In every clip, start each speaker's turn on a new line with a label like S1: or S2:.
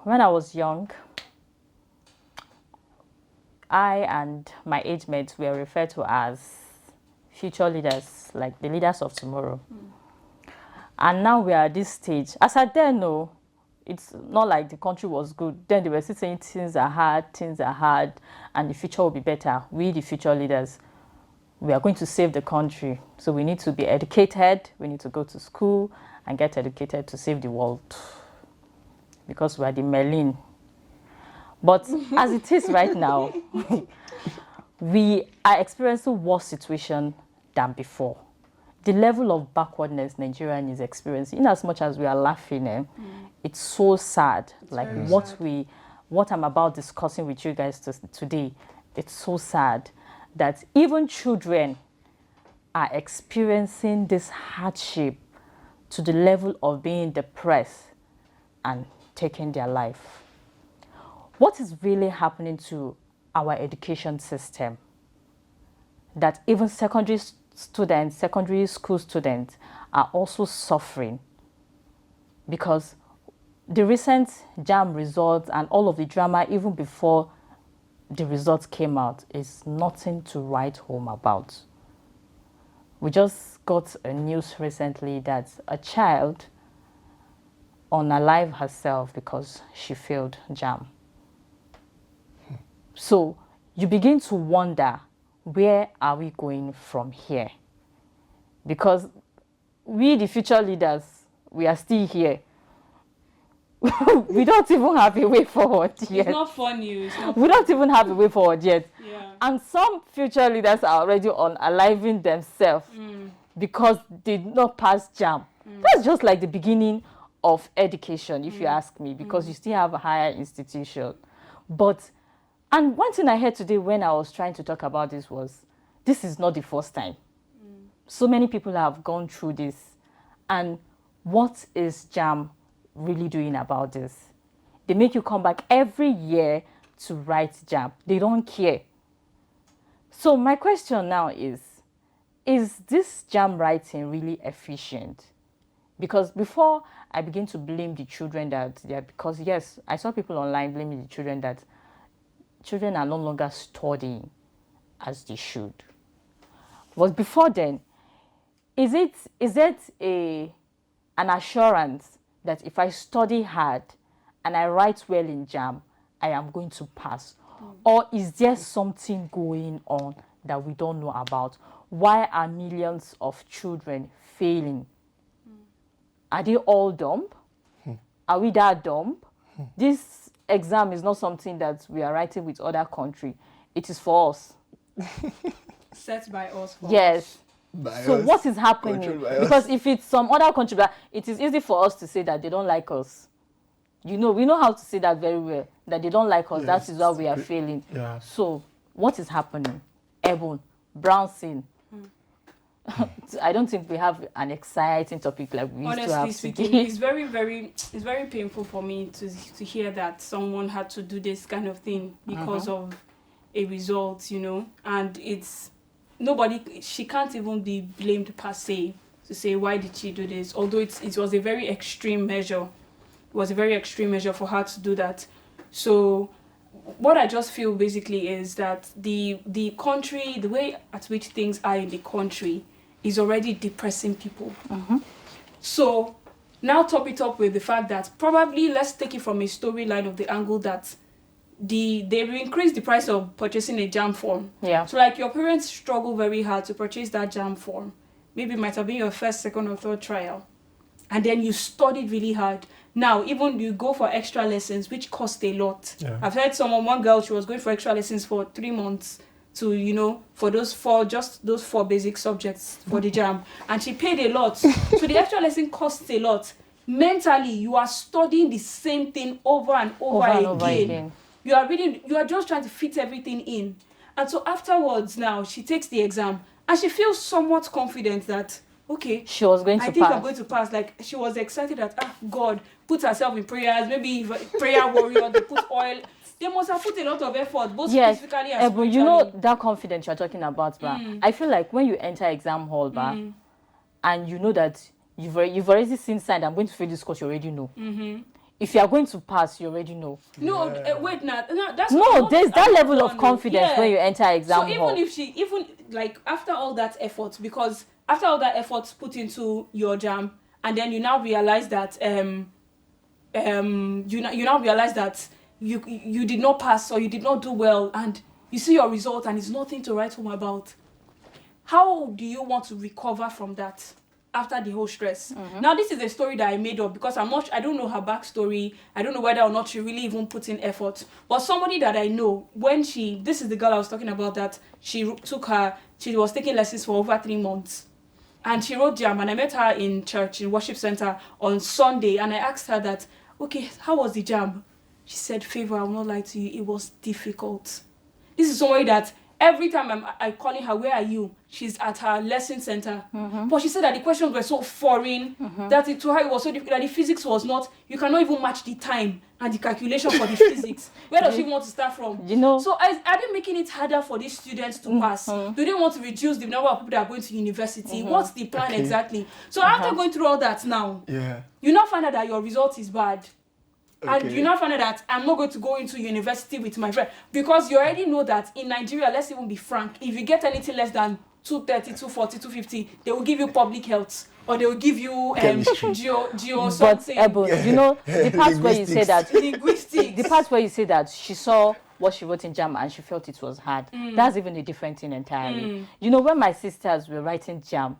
S1: when I was young, I and my age mates were referred to as future leaders, like the leaders of tomorrow. And now we are at this stage. As I then know, it's not like the country was good. Then they were still saying things are hard, and the future will be better. We, the future leaders, we are going to save the country. So we need to be educated. We need to go to school and get educated to save the world. Because we are the Merlin. But as it is right now, we are experiencing worse situation than before. The level of backwardness Nigerian is experiencing, in as much as we are laughing, it's so sad. It's like what I'm about discussing with you guys today, it's so sad that even children are experiencing this hardship to the level of being depressed and taking their life. What is really happening to our education system? That even secondary school students are also suffering, because the recent JAM results and all of the drama even before the results came out is nothing to write home about. We just got a news recently that a child unalived herself because she failed JAM. So you begin to wonder, where are we going from here? Because we, the future leaders, we are still here. We don't even have a way forward yet.
S2: It's not fun news.
S1: We don't even have a way forward yet.
S2: Yeah.
S1: And some future leaders are already unaliving themselves because they did not pass JAM. That's just like the beginning of education, if you ask me, because you still have a higher institution. And one thing I heard today when I was trying to talk about this was, this is not the first time. So many people have gone through this. And what is JAM really doing about this? They make you come back every year to write JAM. They don't care. So my question now is this JAM writing really efficient? Because before I begin to blame the children because yes, I saw people online blaming the children that children are no longer studying as they should. But before then, is it an assurance that if I study hard and I write well in JAM, I am going to pass? Or is there something going on that we don't know about? Why are millions of children failing? Are they all dumb? Are we that dumb? This exam is not something that we are writing with other country. It is for us.
S2: Set by us.
S1: Yes. So what is happening? Because if it's some other country, it is easy for us to say that they don't like us. We know how to say that very well, that they don't like us. Yes. That is why we are failing. Yeah. So what is happening? Ebon, Brownson. I don't think we have an exciting topic like we used to have.
S2: Honestly speaking, it's very painful for me to hear that someone had to do this kind of thing because of a result, and she can't even be blamed per se to say why did she do this, although it was a very extreme measure. It was a very extreme measure for her to do that. So what I just feel basically is that the country, the way at which things are in the country is already depressing people. So now top it up with the fact that probably, let's take it from a storyline of the angle that they've increased the price of purchasing a JAM form. Yeah. So like your parents struggle very hard to purchase that JAM form. Maybe it might have been your first, second or third trial. And then you studied really hard. Now, even you go for extra lessons, which cost a lot. Yeah. I've heard one girl, she was going for extra lessons for 3 months to, for those four basic subjects for the JAM. And she paid a lot. So the extra lesson costs a lot. Mentally, you are studying the same thing over and over again. You are just trying to fit everything in. And so afterwards now, she takes the exam and she feels somewhat confident that, okay,
S1: she was going to pass.
S2: I think I'm going to pass. Like, she was excited that, God, put herself in prayers, maybe prayer warrior, they put oil. They must have put a lot of effort, both physically and spiritually.
S1: You know that confidence you're talking about, I feel like when you enter exam hall, and you know that you've already seen sign, I'm going to fail this course, you already know. if you are going to pass, you already know.
S2: No, wait, now, that's
S1: no. There's that level of confidence when you enter exam
S2: hall. So even like after all that effort, because after all that effort put into your jam, and then you now realize that you now realize that you did not pass or you did not do well, and you see your result and it's nothing to write home about. How do you want to recover from that after the whole stress? Now, this is a story that I made up because I don't know her backstory. I don't know whether or not she really even put in effort. But somebody that I know, this is the girl I was talking about, that she was taking lessons for over 3 months. And she wrote jam, and I met her in church, in worship center on Sunday, and I asked her that, okay, how was the jam? She said, Favor, I will not lie to you, it was difficult. This is somebody that every time I'm calling her, where are you? She's at her lesson center. But she said that the questions were so foreign, that to her it was so difficult, that the physics was not, you cannot even match the time and the calculation for the physics. Where does she want to start from? So are they making it harder for these students to pass? Do they want to reduce the number of people that are going to university? What's the plan exactly? So after going through all that now, you now find out that your result is bad. And you now find out that I'm not going to go into university with my friend, because you already know that in Nigeria, let's even be frank, if you get anything less than 230, 240, 250, they will give you public health, or they will give you geo something.
S1: But you know, the part where you say that
S2: linguistics.
S1: The part where you say that she saw what she wrote in JAM and she felt it was hard. That's even a different thing entirely. You know, when my sisters were writing JAM,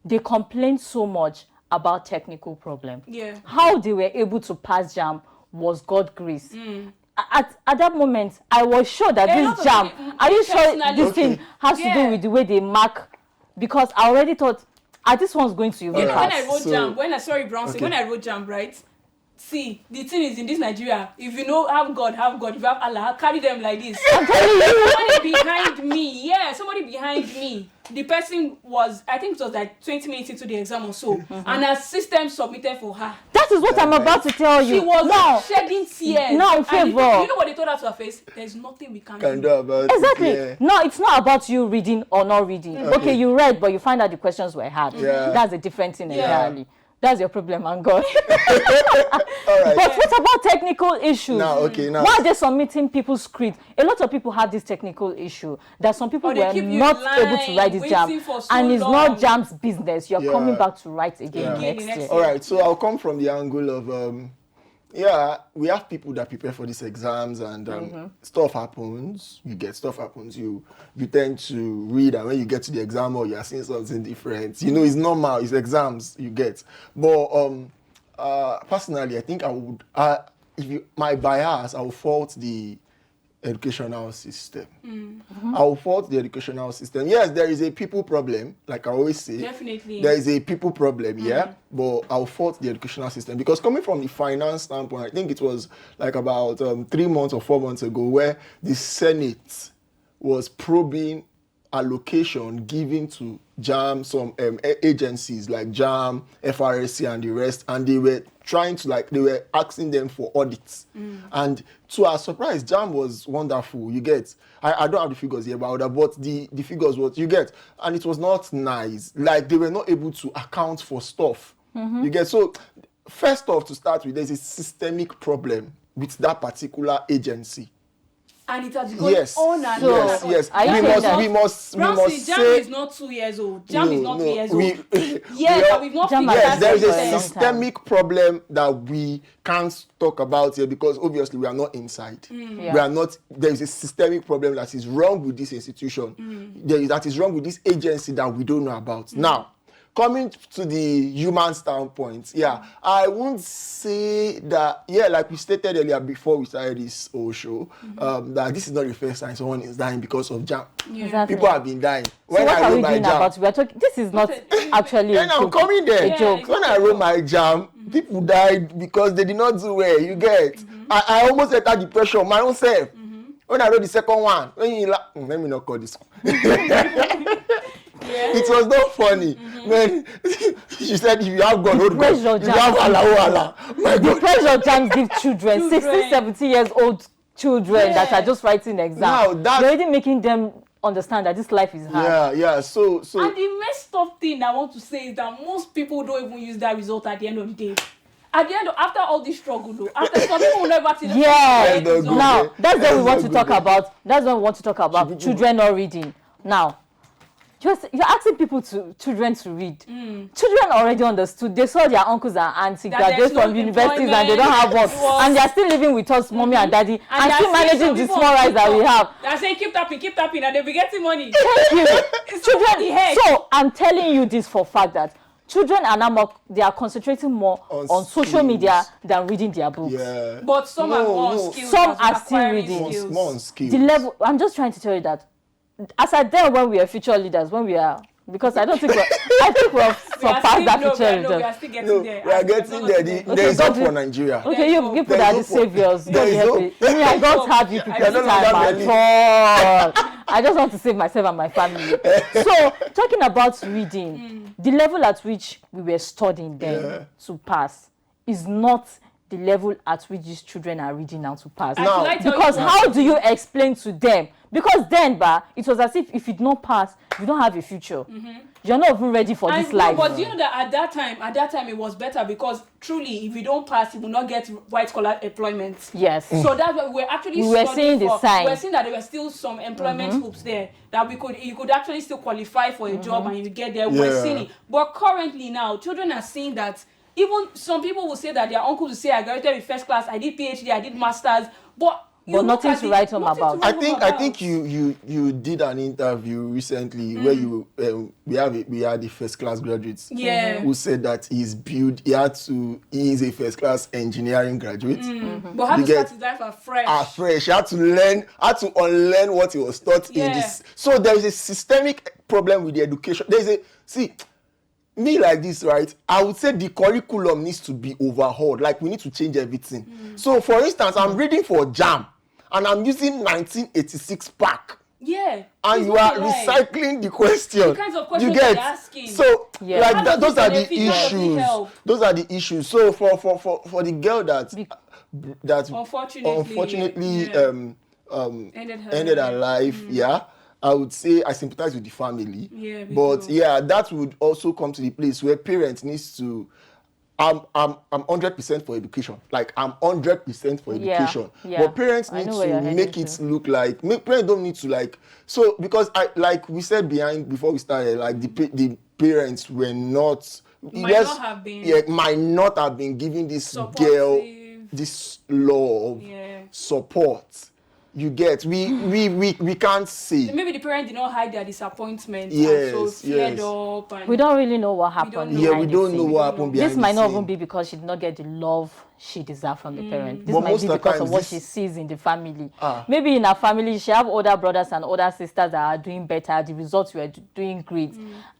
S1: they complained so much about technical problem. How they were able to pass JAM was God grace. At that moment, I was sure that this jam, are you sure this thing has to do with the way they mark? Because I already thought, this one's going to even pass.
S2: When I wrote jam, when I wrote jam, right? See, the thing is, in this Nigeria, if you know have God, if you have Allah, carry them like this. I'm telling you. Somebody behind me. The person was, I think it was like 20 minutes into the exam or so, and her system submitted for her.
S1: That is what I'm about to tell you.
S2: She was shedding tears.
S1: No, Favor.
S2: You know what they told her to her face? There's nothing we can do
S3: about it.
S1: Exactly. No, it's not about you reading or not reading. Okay, you read, but you find out the questions were hard. That's a different thing entirely. That's your problem, and God.
S3: Right.
S1: But what about technical issues?
S3: Now.
S1: Why are they submitting people's script? A lot of people have this technical issue that some people were not able to write this jam, and it's not jam's business. You're coming back to write again next year.
S3: All right, so I'll come from the angle of we have people that prepare for these exams, and stuff happens. You tend to read, and when you get to the exam, or you are seeing something different. You know, it's normal. It's exams you get. But personally, I think I would. My bias, I will fault the educational system. I will fault the educational system. Yes, there is a people problem, like I always say.
S2: Definitely.
S3: There is a people problem, but I will fault the educational system, because coming from the finance standpoint, I think it was like about 3 months or 4 months ago, where the Senate was probing allocation given to JAM, some agencies like JAM, FRSC and the rest, and they were trying to, they were asking them for audits. And to our surprise, JAM was wonderful. You get, I don't have the figures here, but the figures, what you get, and it was not nice. Like, they were not able to account for stuff. You get, so first off, to start with, there's a systemic problem with that particular agency.
S2: And it has gone on and on.
S3: Yes. We must
S2: Jam
S3: say,
S2: is not 2 years old. Jam is not 3 years old. We've not
S3: figured that. There is a systemic problem that we can't talk about here, because obviously we are not inside. We are not. There is a systemic problem that is wrong with this institution. That is wrong with this agency that we don't know about. Now, coming to the human standpoint, I won't say that, like we stated earlier before we started this whole show, that this is not the first time someone is dying because of jam.
S1: Exactly.
S3: People have been dying.
S1: When what are we doing about? We are talking. This is not actually a joke.
S3: Coming there. A joke. When I wrote my jam, people died because they did not do well. You get? I almost entered depression my own self. When I wrote the second one, let me not call this. It was not funny. When she said, if you have God, hold God. If you have Allah, my God.
S1: The pressure jams give children, 16, 17 years old children that are just writing exams. You're already making them understand that this life is hard.
S3: So
S2: and the messed up thing I want to say is that most people don't even use that result at the end of the day. at the end, after all this struggle, though, after some people will never see the
S1: Yeah.
S3: Let's not go
S1: Now,
S3: there.
S1: that's what we
S3: Let's
S1: want
S3: not
S1: to
S3: go
S1: talk
S3: there.
S1: about. That's what we want to talk about. Children not reading. Now, you're asking children to read. Children already understood. They saw their uncles and aunts graduate
S2: there's no
S1: from universities and they
S2: employment,
S1: don't have work.
S2: it was-
S1: And they're still living with us, mommy and daddy, and
S2: they are
S1: still
S2: seeing
S1: managing
S2: some
S1: the
S2: people
S1: small
S2: on
S1: rights that we
S2: TikTok
S1: have.
S2: They're saying keep tapping, and they'll be getting money.
S1: Thank you.
S2: It's what the
S1: Children.
S2: heck?
S1: So I'm telling you this for fact that children are now they are concentrating more on social
S3: skills.
S1: media than reading their books.
S3: Yeah.
S2: But some are more
S3: No.
S2: skills.
S1: Some
S2: as
S1: are still
S2: acquiring
S1: reading.
S2: skills.
S3: More on skills.
S1: The level. I'm just trying to tell you that as I then when we are future leaders, when we are, because I don't think I think we've surpassed that future
S2: We
S1: leaders.
S2: are still getting
S3: No,
S2: there.
S3: we are
S2: And
S3: getting
S2: we're
S3: there.
S2: not
S3: There is
S1: God
S3: hope
S1: will-
S3: for Nigeria.
S1: Okay,
S2: There's
S1: you
S2: hope.
S1: people
S3: There's
S1: are the
S3: hope for-
S1: saviors.
S3: there
S1: God
S3: is
S1: help
S3: hope.
S1: me. Me, I don't have you
S2: I
S1: people
S2: don't
S1: this
S3: have
S1: time
S3: any.
S1: at all. I just want to save myself and my family. So, talking about reading, the level at which we were studying then to pass is not the level at which these children are reading now to pass.
S2: And
S3: Now,
S2: should I tell
S1: Because
S2: you
S1: how do you explain to them? Because then, it was as if you don't pass, you don't have a future. You're not even ready for
S2: And
S1: this life.
S2: But you know that at that time it was better because truly, if you don't pass, you will not get white collar employment.
S1: Yes.
S2: So that's why we're actually
S1: We were
S2: studying
S1: seeing the
S2: for.
S1: signs.
S2: We're seeing that there were still some employment hopes there that you could actually still qualify for a job and you get there. We're
S3: Yeah.
S2: seeing it. But currently now, children are seeing that. Even some people will say that their uncles will say, I graduated with first class, I did PhD, I did masters, but look
S1: nothing
S2: at
S1: to
S2: it,
S1: write home
S2: nothing to
S1: about.
S2: write
S3: I think
S2: home
S3: I
S2: about.
S3: think you did an interview recently where you we had the first class graduates
S2: Yeah.
S3: who said that he is a first class engineering graduate.
S2: But how
S3: You
S2: to
S3: get-
S2: start his life afresh?
S3: Afresh, he had to unlearn what he was taught in
S2: Yeah.
S3: this. So there is a systemic problem with the education. Me like this, right? I would say the curriculum needs to be overhauled. Like we need to change everything. So for instance, I'm reading for JAM and I'm using 1986 pack.
S2: Yeah.
S3: And
S2: It's
S3: you
S2: not
S3: are
S2: a lie.
S3: recycling the question.
S2: The kinds of questions
S3: you get
S2: they're asking.
S3: so
S1: Yeah.
S3: like
S2: How
S3: that,
S2: does
S3: those
S2: it
S3: are the
S2: benefit? How does it
S3: issues.
S2: help?
S3: Those are the issues. So for the girl that unfortunately
S2: yeah.
S3: ended her life, yeah, I would say I sympathize with the family.
S2: Yeah, me
S3: but
S2: too.
S3: yeah, that would also come to the place where parents needs to. I'm 100% for education. Like I'm 100% for
S1: Yeah,
S3: education.
S1: yeah.
S3: But parents
S1: I
S3: need
S1: know where you're
S3: to
S1: heading
S3: make it
S1: to.
S3: look like parents don't need to like so because like we said before we started, like the parents were not might not have been giving this girl
S2: Supportive.
S3: this law of support. You get we can't say.
S2: Maybe the parents did not hide their disappointment
S3: Yes,
S2: and so flared
S3: yes.
S2: up. And
S1: We don't really know what
S2: don't
S1: happened.
S2: know.
S3: Yeah, we
S1: behind the
S3: don't know
S1: scene.
S3: what happened behind
S1: This might
S3: the
S1: not
S3: scene.
S1: even be because she did not get the love she deserved from the parent. This
S3: But
S1: might
S3: most
S1: be
S3: of the
S1: because
S3: times
S1: of what
S3: this-
S1: she sees in the family.
S3: Ah.
S1: Maybe in her family, she have older brothers and older sisters that are doing better. The results were doing great.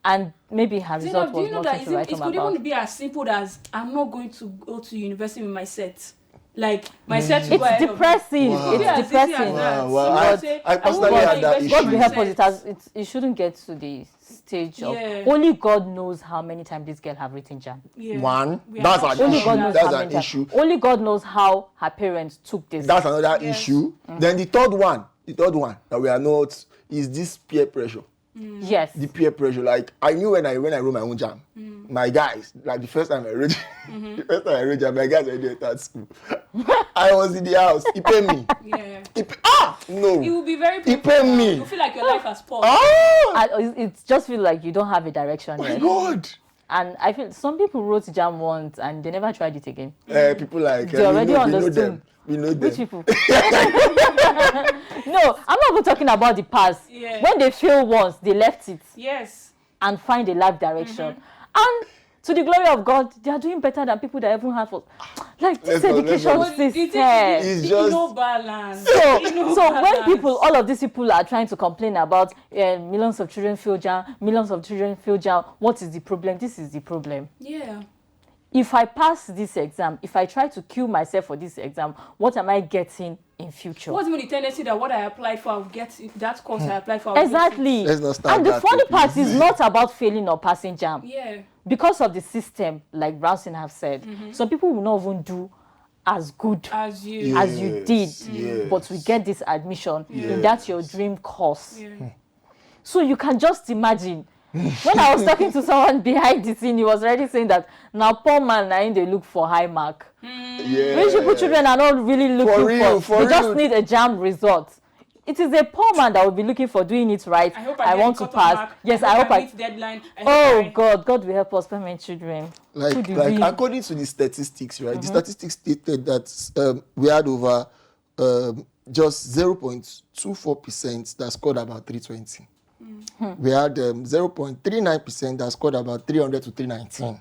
S1: And maybe her result
S2: do you
S1: was
S2: know that
S1: nothing to write
S2: it
S1: home
S2: could
S1: about.
S2: even be as simple as I'm not going to go to university with my set. Like my set will go
S1: It's
S2: ahead of me.
S1: depressing.
S3: Wow.
S1: It's
S2: Yeah, as easy as
S1: depressing.
S2: that.
S3: Wow,
S2: Someone
S3: I
S2: say,
S3: personally
S2: won't
S3: had
S2: go
S3: that
S2: to
S3: issue.
S1: God will help us.
S2: university.
S1: It shouldn't get to the stage of
S2: Yeah.
S1: only God knows how many times this girl have written jam.
S2: Yeah.
S3: One,
S2: We are
S3: that's
S2: not
S3: an
S1: Only
S3: issue.
S1: God knows
S3: That's
S1: how
S3: an
S1: many times.
S3: issue.
S1: Only God knows how her parents took this.
S3: That's another
S2: Yes.
S3: issue. Then the third one that we are not is this peer pressure.
S1: Yes.
S3: The peer pressure. Like I knew when I wrote my own jam, my guys, like the first time I wrote jam, my guys were there at school. I was in the house. He paid me.
S2: Yeah.
S3: No.
S2: It will be very
S3: He
S2: painful
S3: paid
S2: now.
S3: me.
S2: You feel like your life has paused.
S1: It just feels like you don't have a direction
S3: My
S1: yet.
S3: God.
S1: And I feel some people wrote jam once and they never tried it again.
S3: People like
S1: They already
S3: we know
S1: understood.
S3: them. We know them.
S1: Which people? No, I'm not even talking about the past.
S2: Yeah.
S1: When they fail once, they left it
S2: Yes.
S1: and find a life direction. And to the glory of God, they are doing better than people that even have like this
S3: Let's
S1: education
S3: not-
S1: system.
S3: It's just-
S2: no balance.
S1: So,
S2: No
S1: so when
S2: balance.
S1: all of these people are trying to complain about millions of children fail jam, what is the problem? This is the problem.
S2: Yeah.
S1: If I pass this exam, if I try to kill myself for this exam, what am I getting in future?
S2: What's even the tendency that what I applied for, I'll get it, that course I applied for, I'll get it?
S1: Exactly.
S3: Let's not start
S1: And the
S3: that
S1: funny
S3: way,
S1: part
S3: please.
S1: is not about failing or passing jam.
S2: Yeah.
S1: Because of the system, like Brownson have said, some people will not even do as good
S2: As you.
S3: Yeah.
S1: as you did,
S3: yes.
S1: but we get this admission
S3: Yes.
S1: in that your dream course.
S2: Yeah.
S1: So you can just imagine When I was talking to someone behind the scene, he was already saying that now poor man now they look for high mark.
S3: Yeah.
S1: Rich people children are not really looking
S3: For
S1: they just need a jam result. It is a poor man that will be looking for doing it right.
S2: I hope
S1: I want to pass.
S2: Mark.
S1: Yes,
S2: I hope I meet deadline.
S1: God will help us, my children.
S3: Like according to the statistics, right? The statistics stated that we had over just 0.24% that scored about 320. We had 0.39% that scored about 300 to 319.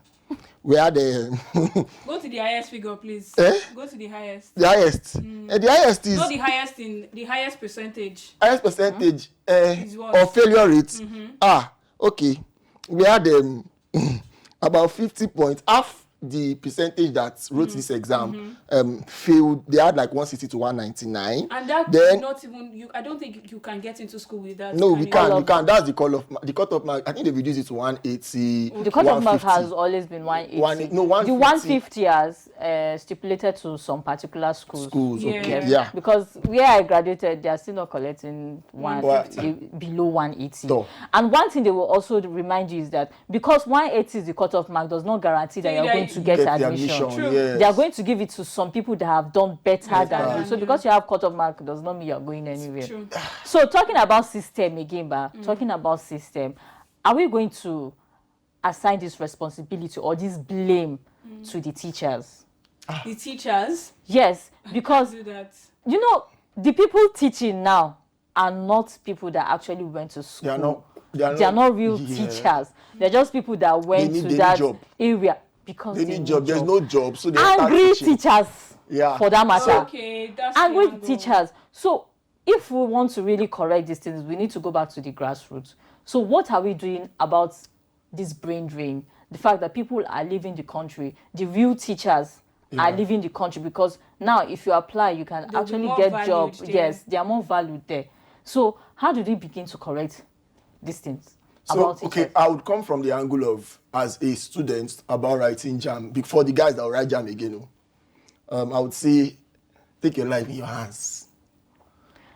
S3: We had
S2: go to the highest figure, please. Go to the highest.
S3: The highest. The highest is
S2: not the highest in the highest percentage.
S3: Highest percentage of failure rate. Okay. We had about 50 points. Half the percentage that wrote this exam failed. They had like 160 to 199.
S2: And that is not even you. I don't think you can get into school with that.
S3: No, we can't. You can't. That's the cutoff mark. I think they reduced it to 180.
S1: The cutoff mark has always been 180.
S3: No, 150.
S1: The 150 has stipulated to some particular schools.
S3: Okay. Yeah.
S1: Because where I graduated, they are still not collecting 150 below 180.
S3: So.
S1: And one thing they will also remind you is that because 180 is the cutoff mark, does not guarantee that you're going to get admission.
S3: Yes.
S1: They are going to give it to some people that have done better than you. So because you have cutoff mark does not mean you're going anywhere.
S2: True.
S1: So talking about system again, talking about system, are we going to assign this responsibility or this blame to the teachers?
S2: The teachers?
S1: Yes, because
S2: do that.
S1: You know, the people teaching now are not people that actually went to school. They are not real teachers. They're just people that went to that area because
S3: they need job. There's no job, so they're
S1: angry teachers. For that matter.
S2: Okay, that's
S1: angry teachers. So if we want to really correct these things, we need to go back to the grassroots. So what are we doing about this brain drain? The fact that people are leaving the country, the real teachers are leaving the country, because now if you apply, you can actually get jobs. Yes, they are more valued there. So how do they begin to correct these things?
S3: So, okay, I would come from the angle of, as a student, about writing JAM. Before the guys that will write JAM again, I would say, take your life in your hands.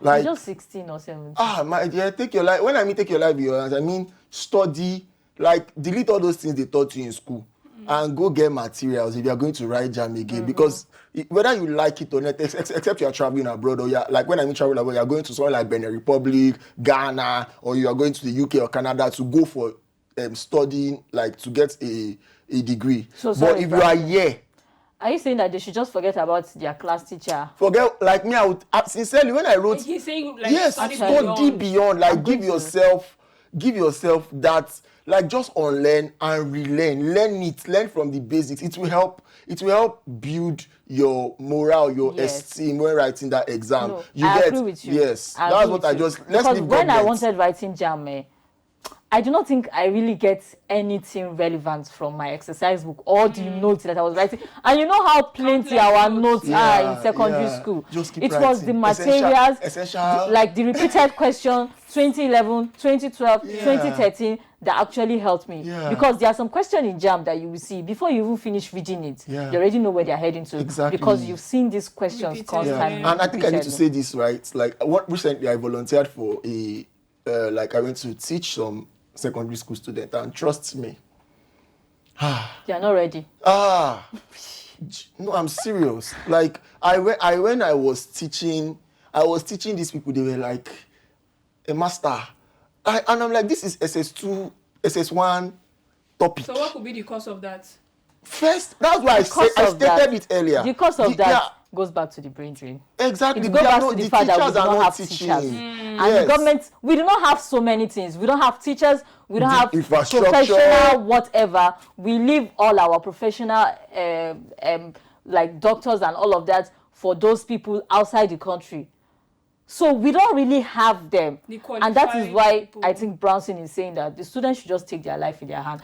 S1: Like, you're just 16 or 17.
S3: My dear, take your life. When I mean take your life in your hands, I mean study, like delete all those things they taught you in school and go get materials if you are going to write JAM again. Because whether you like it or not, except you are traveling abroad, or like when I mean traveling abroad, you are going to somewhere like Benin Republic, Ghana, or you are going to the UK or Canada to go for studying, like to get a degree. But if you are here,
S1: are you saying that they should just forget about their class teacher?
S3: Forget, like me, I would sincerely, when I wrote,
S2: he's saying, like,
S3: yes, study beyond, like give yourself that, like just unlearn and relearn, learn from the basics. It will help build your morale, your esteem when writing that exam.
S1: No, I agree with you.
S3: Yes, that's what I just, let's leave
S1: when I wanted writing JAM, I do not think I really get anything relevant from my exercise book or the notes that I was writing. And you know how plenty our notes are in secondary school. It was the materials,
S3: essential.
S1: Like the repeated question, 2011, 2012, 2013, that actually helped me. Because there are some questions in JAM that you will see before you even finish reading it. You already know where they're heading to.
S3: Exactly.
S1: Because you've seen these questions constantly.
S3: And I think I need to say this, right? Like recently I volunteered for I went to teach some secondary school student, and trust me,
S1: they are not ready.
S3: No, I'm serious. Like when I was teaching these people, they were like, a master, and I'm like, this is SS2, SS1 topic.
S2: So what could be the cause of that?
S3: First, that's why I stated it earlier.
S1: The cause of that goes back to the brain drain.
S3: Exactly.
S1: It goes back to the fact that we do not have teachers. And the government, we do not have so many things. We don't have teachers. We don't have professional whatever. We leave all our professional like doctors and all of that for those people outside the country. So we don't really have them. And that is why I think Brownson is saying that the students should just take their life in their hand.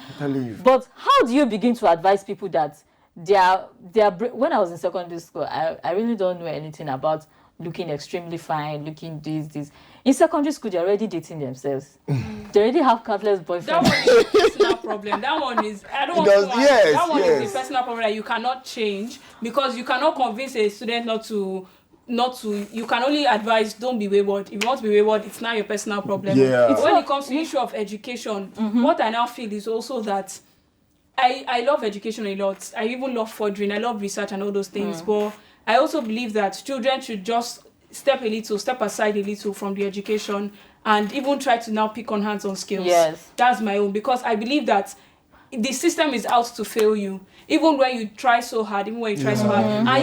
S1: But how do you begin to advise people that when I was in secondary school, I really don't know anything about looking extremely fine, looking this. In secondary school, they're already dating themselves. They already have countless boyfriends.
S2: That one is a personal problem. That one is, I don't want to that one is a personal problem that you cannot change, because you cannot convince a student not to you can only advise, don't be wayward. If you want to be wayward, it's not your personal problem.
S3: Yeah.
S2: When it comes to the issue of education, what I now feel is also that I love education a lot. I even love furthering. I love research and all those things. But I also believe that children should just step aside a little from the education and even try to now pick on hands-on skills.
S1: Yes.
S2: That's my own, because I believe that the system is out to fail you. Even when you try so hard, and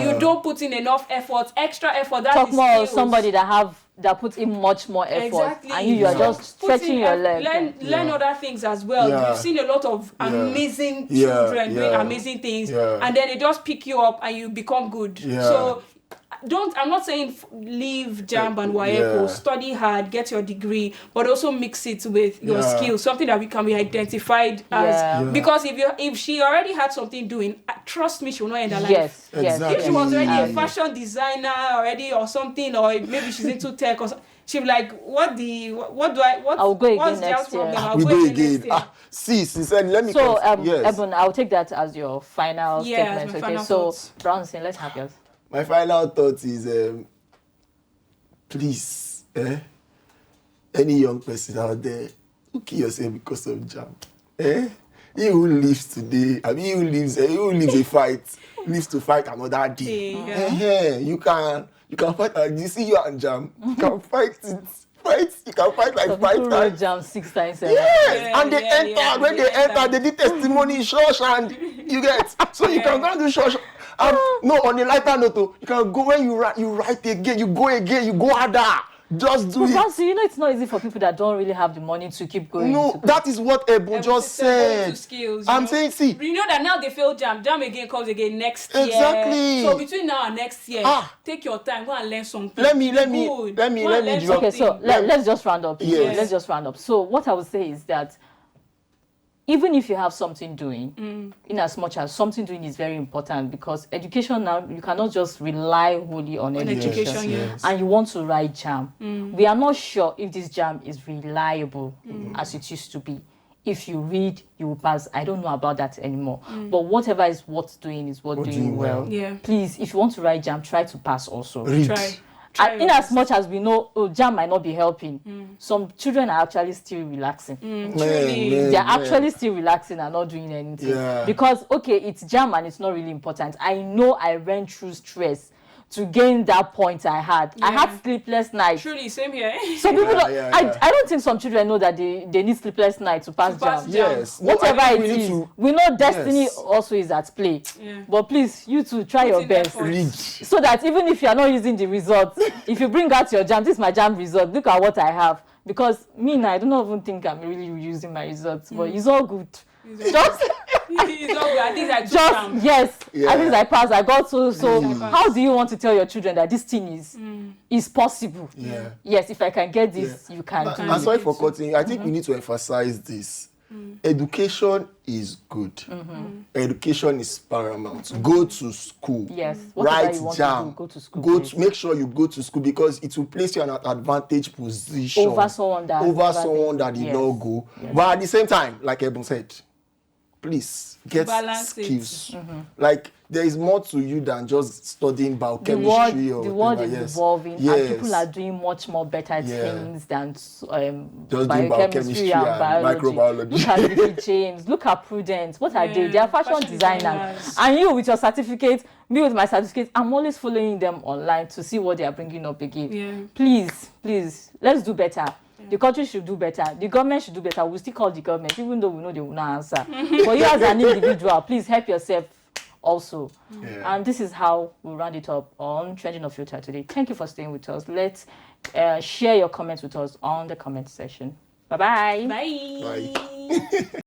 S2: you don't put in enough effort, extra effort. That's
S1: Talk
S2: the
S1: more of
S2: skills.
S1: somebody that puts in much more effort,
S2: Exactly.
S1: and you are just
S2: Put in
S1: stretching your leg.
S2: Learn other things as well.
S3: Yeah.
S2: You've seen a lot of amazing children doing amazing things, and then they just pick you up and you become good.
S3: Yeah.
S2: So I'm not saying leave JAMB and WAECO, study hard, get your degree, but also mix it with your skills, something that we can be identified as. Because if she already had something doing, trust me, she will not end her life.
S1: Yes,
S3: Exactly.
S2: If she was already a fashion designer already or something, or maybe she's into tech or something, she'll be like,
S1: I'll go again next year.
S3: We go again. Sincerely, let me
S1: So,
S3: yes.
S1: Eben, I'll take that as your final statement.
S2: my
S1: Okay,
S2: final
S1: so
S2: thoughts.
S1: Brownson, let's have yours.
S3: My final thought is, please, any young person out there, who kill yourself because of JAMB. He who lives today, he who lives a fight, lives to fight another day. You can fight. You see you and JAMB, you can fight it. You can fight like
S1: So
S3: 5
S1: people
S3: times.
S1: JAMB 6 times.
S3: Yes, and they enter. When they enter, they did testimony in church, and you get. So you can go to church. And no, on a lighter note, you can go when you write again, you go harder. Just do it.
S1: Because it's not easy for people that don't really have the money to keep going.
S3: No, that is what Ebo just said.
S2: Skills,
S3: I'm saying, see.
S2: You know that now they fail JAMB again comes again next
S3: Exactly.
S2: year. So between now and next year, take your time, go and learn something.
S3: Let me drop.
S1: Okay, so let's just round up.
S3: Yes.
S1: Let's just round up. So what I would say is that even if you have something doing, in as much as something doing is very important, because education now, you cannot just rely wholly on education.
S3: Yes.
S1: And you want to write JAMB. We are not sure if this JAMB is reliable as it used to be. If you read, you will pass. I don't know about that anymore. But whatever is worth doing is worth doing well.
S2: Yeah.
S1: Please, if you want to write JAMB, try to pass also.
S3: Read.
S2: Try.
S1: And in as much as we know, JAMB might not be helping, some children are actually still relaxing.
S2: Truly.
S1: They are actually still relaxing and not doing anything.
S3: Yeah.
S1: Because, okay, it's JAMB and it's not really important. I know I went through stress to gain that point I had. I had sleepless nights.
S2: Truly, same here.
S1: So people don't,
S3: yeah.
S1: I don't think some children know that they need sleepless nights to pass JAMB.
S3: Yes.
S1: Whatever
S3: I
S1: it
S3: think
S1: is, we know destiny
S3: Yes.
S1: also is at play.
S2: Yeah.
S1: But please, you too, try your
S2: in
S1: best.
S2: effort.
S3: Read.
S1: So that even if you are not using the results, if you bring out your JAMB, this is my JAMB result, look at what I have. Because me now, I don't even think I'm really using my results, but it's all good. Just
S2: It's all good. At least I took
S1: just
S2: JAMB.
S1: yes,
S3: Yeah.
S1: at least I passed. I got so
S2: I passed.
S1: how do you want to tell your children that this thing is possible?
S3: Yeah.
S1: Yes, if I can get this, you can do
S3: I'm
S1: it.
S3: sorry for cutting. I think we need to emphasize this. Education is good. Education is paramount. Go to school.
S1: Yes, whatever
S3: Write
S1: you want to
S3: JAMB.
S1: do, go to school, please.
S3: Make sure you go to school, because it will place you in an advantage position
S1: Over someone that
S3: did
S1: yes.
S3: not go. But at the same time, like Eben said, please get
S2: Balance it.
S3: skills. Like, there is more to you than just studying biochemistry or
S1: The world
S3: whatever.
S1: is evolving, and
S3: Yes.
S1: people are doing much more better things than
S3: Just
S1: biochemistry
S3: doing biochemistry
S1: and
S3: and
S1: biology.
S3: microbiology.
S1: Look at Vicky James, look at Prudence. What are they? They are fashion
S2: fashion
S1: designers.
S2: designers.
S1: And you with your certificate, me with my certificate, I'm always following them online to see what they are bringing up again.
S2: Yeah.
S1: Please, let's do better. The country should do better. The government should do better. We'll still call the government, even though we know they will not answer. But you as an individual, please help yourself also.
S3: Yeah.
S1: And this is how we'll round it up on Trending Unfiltered today. Thank you for staying with us. Let's share your comments with us on the comment section. Bye-bye.
S2: Bye.
S3: Bye.